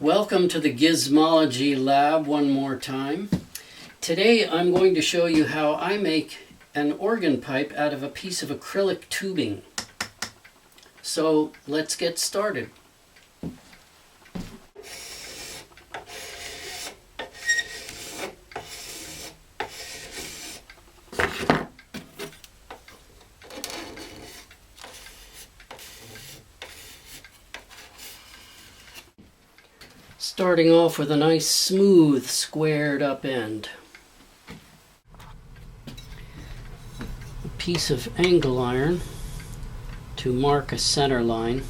Welcome to the Gizmology Lab one more time. Today I'm going to show you how I make an organ pipe out of a piece of acrylic tubing. So let's get started. Starting off with a nice smooth squared up end. A piece of angle iron to mark a center line.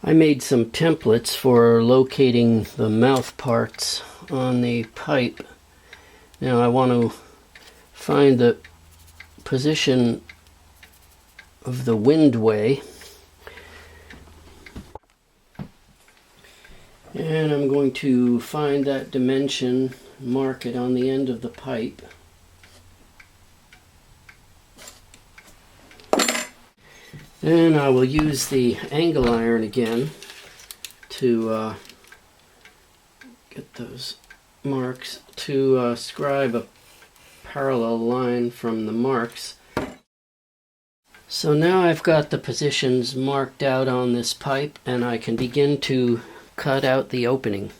I made some templates for locating the mouth parts on the pipe. Now I want to find the position of the windway, and I'm going to find that dimension, mark it on the end of the pipe. Then I will use the angle iron again to get those marks, to scribe a parallel line from the marks. So now I've got the positions marked out on this pipe, and I can begin to cut out the opening.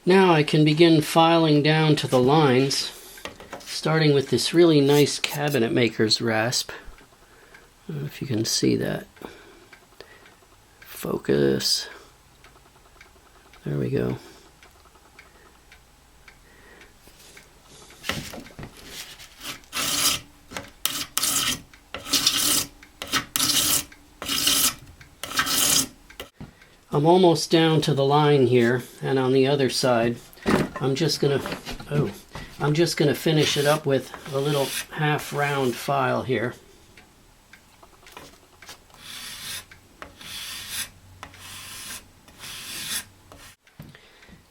Now I can begin filing down to the lines, starting with this really nice cabinet maker's rasp. I don't know if you can see that. Focus. There we go. I'm almost down to the line here, and on the other side I'm just gonna finish it up with a little half round file here.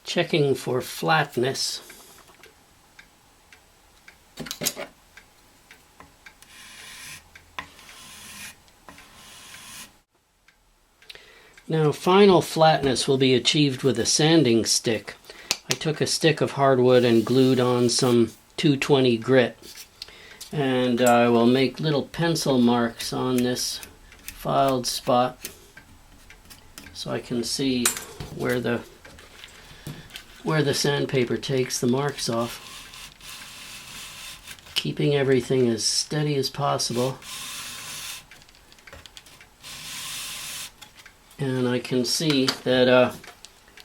Checking for flatness. Now, final flatness will be achieved with a sanding stick. I took a stick of hardwood and glued on some 220 grit, and I will make little pencil marks on this filed spot so I can see where the sandpaper takes the marks off, keeping everything as steady as possible. And I can see that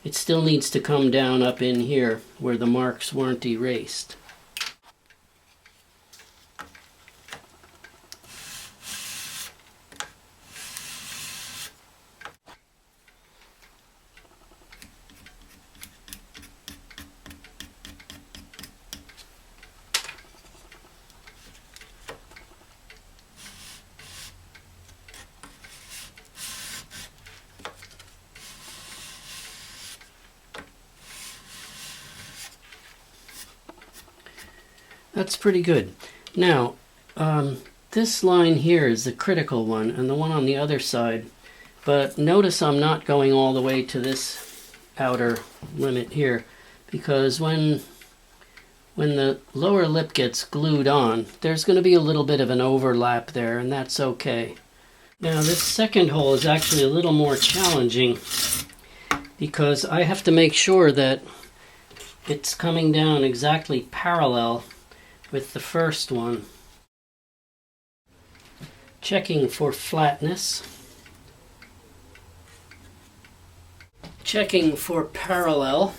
it still needs to come down up in here where the marks weren't erased. That's pretty good. Now, this line here is the critical one, and the one on the other side. But notice I'm not going all the way to this outer limit here, because when the lower lip gets glued on, there's going to be a little bit of an overlap there, and that's okay. Now, this second hole is actually a little more challenging, because I have to make sure that it's coming down exactly parallel with the first one. Checking for flatness. Checking for parallel.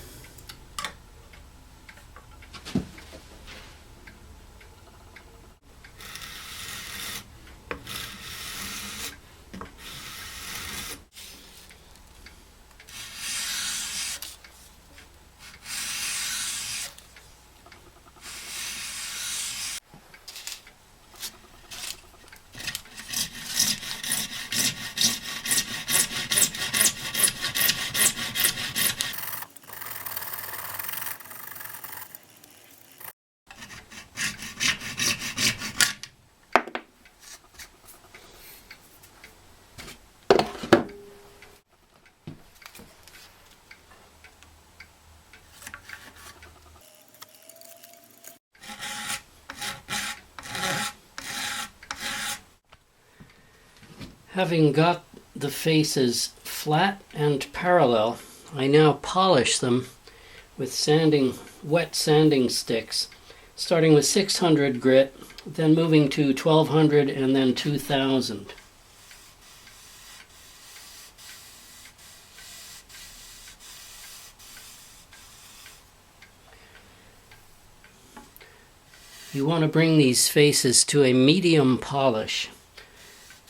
Having got the faces flat and parallel, I now polish them with wet sanding sticks, starting with 600 grit, then moving to 1200 and then 2000. You want to bring these faces to a medium polish.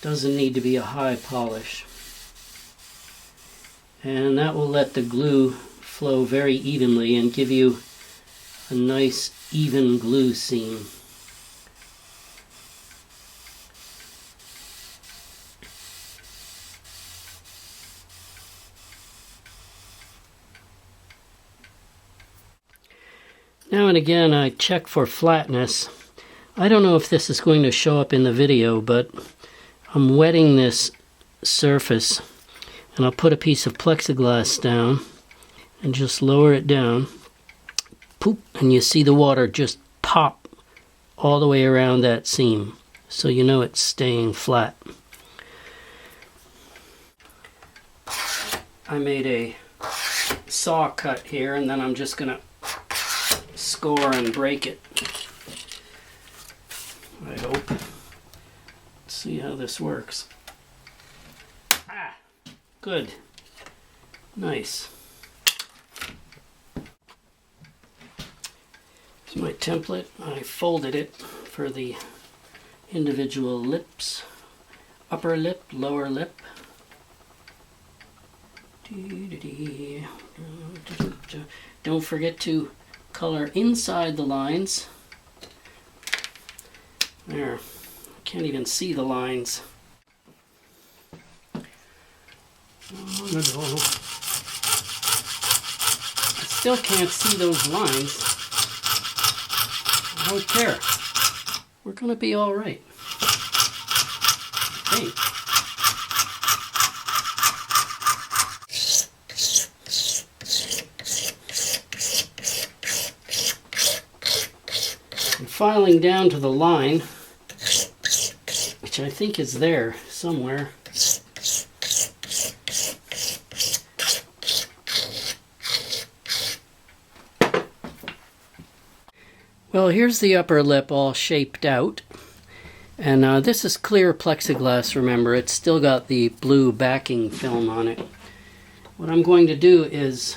Doesn't need to be a high polish. And that will let the glue flow very evenly and give you a nice even glue seam. Now and again I check for flatness. I don't know if this is going to show up in the video, but I'm wetting this surface, and I'll put a piece of plexiglass down and just lower it down. Poop, and you see the water just pop all the way around that seam, so you know it's staying flat. I made a saw cut here, and then I'm just going to score and break it. I hope. Let's see how this works. Ah, good. Nice. Here's my template. I folded it for the individual lips. Upper lip, lower lip. Don't forget to color inside the lines. There, I can't even see the lines. Oh, no. I still can't see those lines. I don't care. We're gonna be all right. Hey. Filing down to the line, which I think is there somewhere. Well, here's the upper lip all shaped out, and this is clear plexiglass, remember. It's still got the blue backing film on it. What I'm going to do is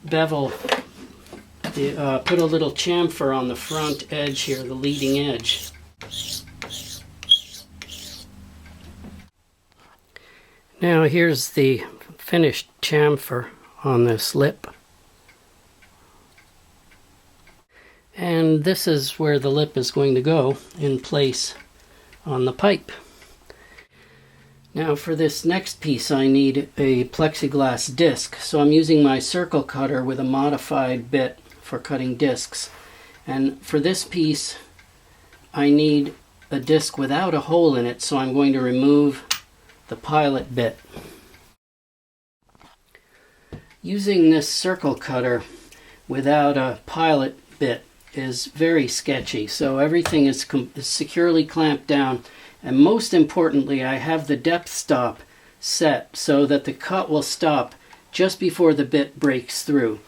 bevel put a little chamfer on the front edge here, the leading edge. Now here's the finished chamfer on this lip. And this is where the lip is going to go in place on the pipe. Now for this next piece I need a plexiglass disc, so I'm using my circle cutter with a modified bit for cutting discs. And for this piece I need a disc without a hole in it, so I'm going to remove the pilot bit. Using this circle cutter without a pilot bit is very sketchy, so everything is securely clamped down, and most importantly I have the depth stop set so that the cut will stop just before the bit breaks through.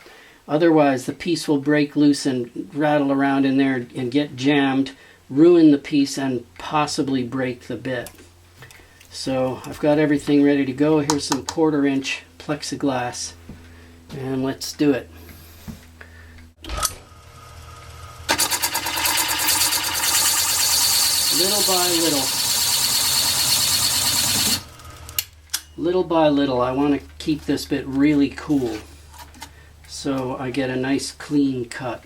Otherwise the piece will break loose and rattle around in there and get jammed, ruin the piece, and possibly break the bit. So I've got everything ready to go. Here's some 1/4 inch plexiglass, and let's do it. Little by little, I want to keep this bit really cool so I get a nice clean cut.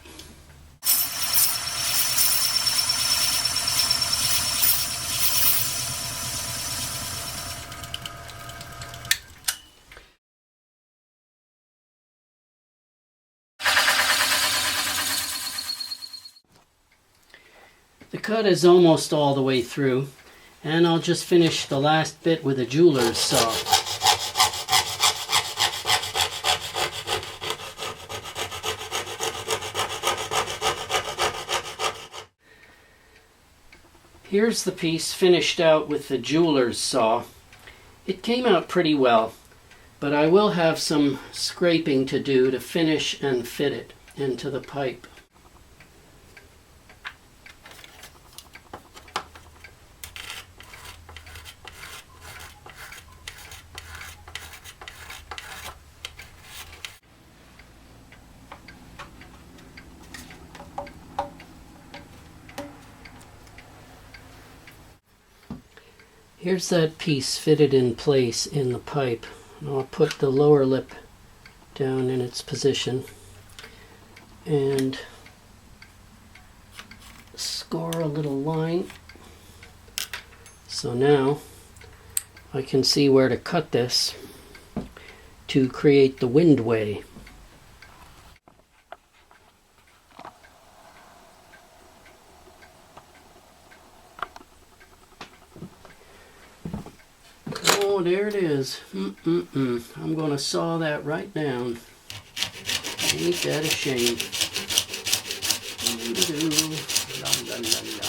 The cut is almost all the way through, and I'll just finish the last bit with a jeweler's saw. Here's the piece finished out with the jeweler's saw. It came out pretty well, but I will have some scraping to do to finish and fit it into the pipe. Here's that piece fitted in place in the pipe. I'll put the lower lip down in its position and score a little line. So now I can see where to cut this to create the windway. Oh, there it is. I'm going to saw that right down. Ain't that a shame? La, la, la, la.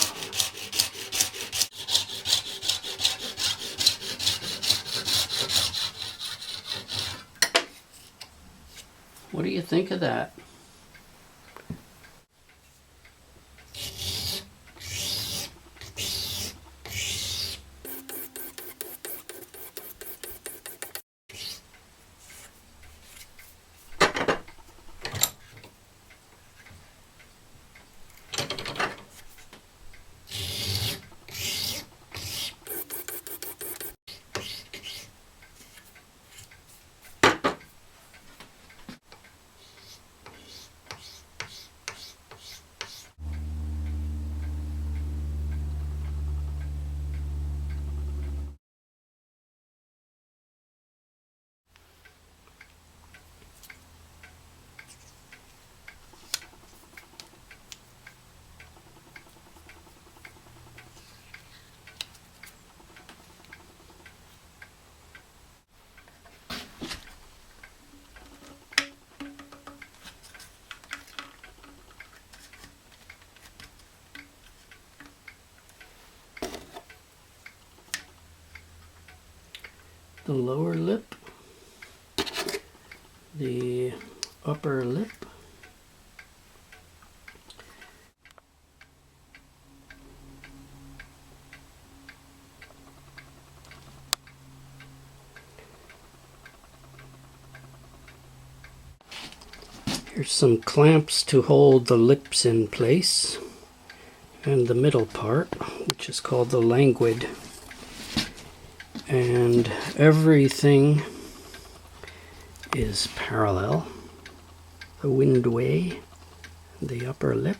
What do you think of that? The lower lip, the upper lip, here's some clamps to hold the lips in place, and the middle part, which is called the languid. And everything is parallel. The windway, the upper lip.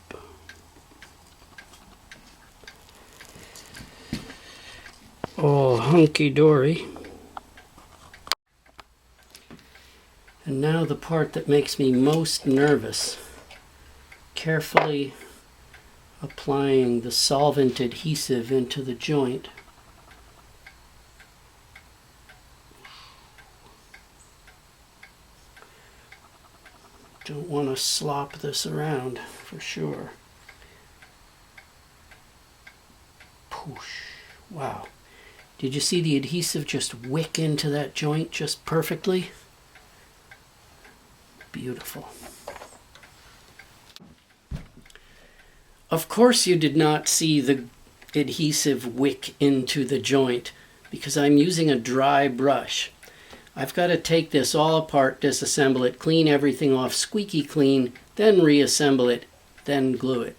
All hunky-dory. And now the part that makes me most nervous. Carefully applying the solvent adhesive into the joint. Don't want to slop this around for sure. Poosh. Wow. Did you see the adhesive just wick into that joint just perfectly? Beautiful. Of course you did not see the adhesive wick into the joint because I'm using a dry brush. I've got to take this all apart, disassemble it, clean everything off squeaky clean, then reassemble it, then glue it.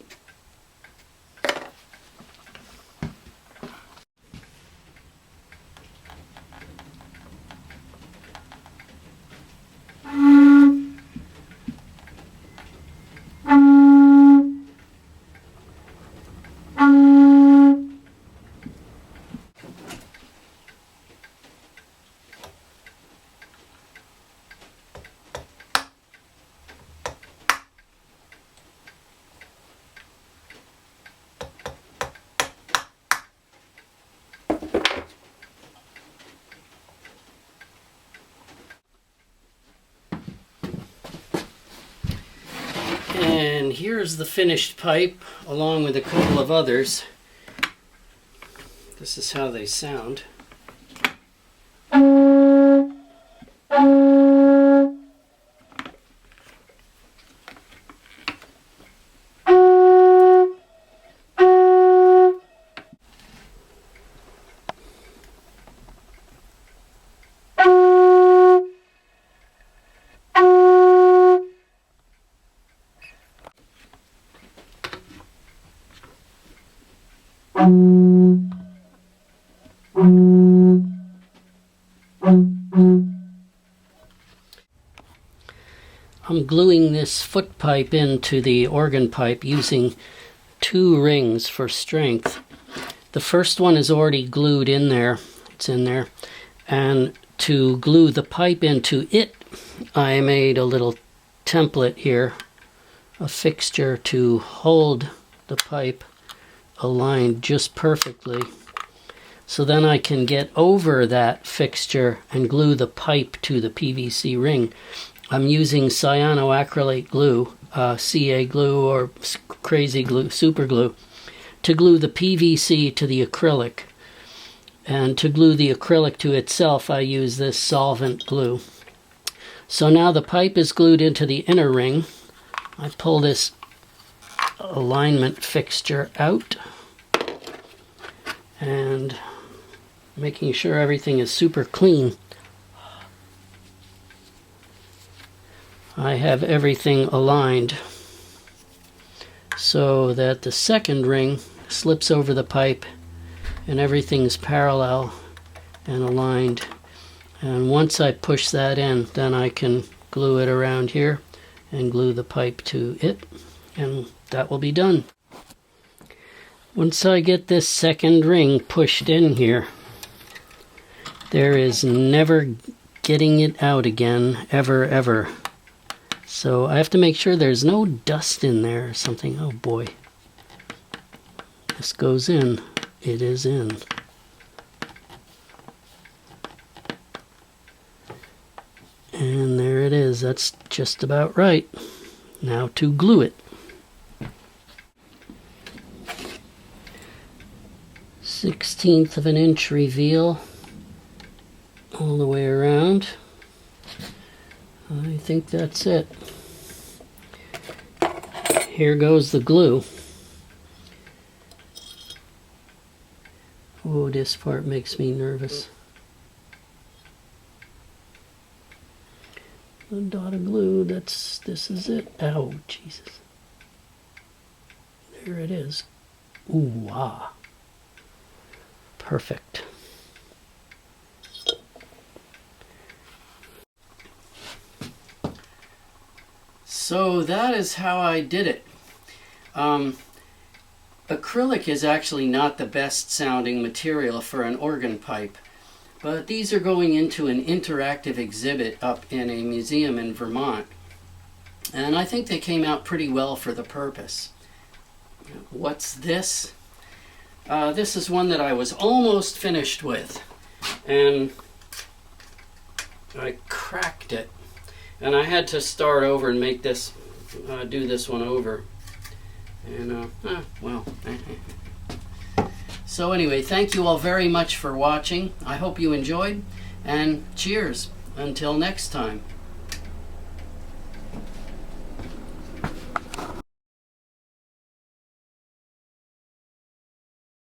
And here's the finished pipe along with a couple of others. This is how they sound. I'm gluing this foot pipe into the organ pipe using 2 rings for strength. The first one is already glued in there. It's in there. And to glue the pipe into it, I made a little template here, a fixture to hold the pipe aligned just perfectly. So then I can get over that fixture and glue the pipe to the PVC ring. I'm using cyanoacrylate glue, CA glue or crazy glue, super glue, to glue the PVC to the acrylic. And to glue the acrylic to itself, I use this solvent glue. So now the pipe is glued into the inner ring. I pull this alignment fixture out and making sure everything is super clean. I have everything aligned so that the second ring slips over the pipe and everything's parallel and aligned. And once I push that in, then I can glue it around here and glue the pipe to it, and that will be done. Once I get this second ring pushed in here, there is never getting it out again, ever. So I have to make sure there's no dust in there or something. Oh boy. This goes in. It is in. And there it is. That's just about right. Now to glue it. 1/16 of an inch reveal all the way around. I think that's it. Here goes the glue. Oh, this part makes me nervous. A dot of glue, this is it. Ow, Jesus. There it is. Ooh, ah. Perfect. So that is how I did it. Acrylic is actually not the best sounding material for an organ pipe, but these are going into an interactive exhibit up in a museum in Vermont, and I think they came out pretty well for the purpose. What's this? This is one that I was almost finished with, and I cracked it. And I had to start over and make this, do this one over. And, well. So anyway, thank you all very much for watching. I hope you enjoyed, and cheers. Until next time.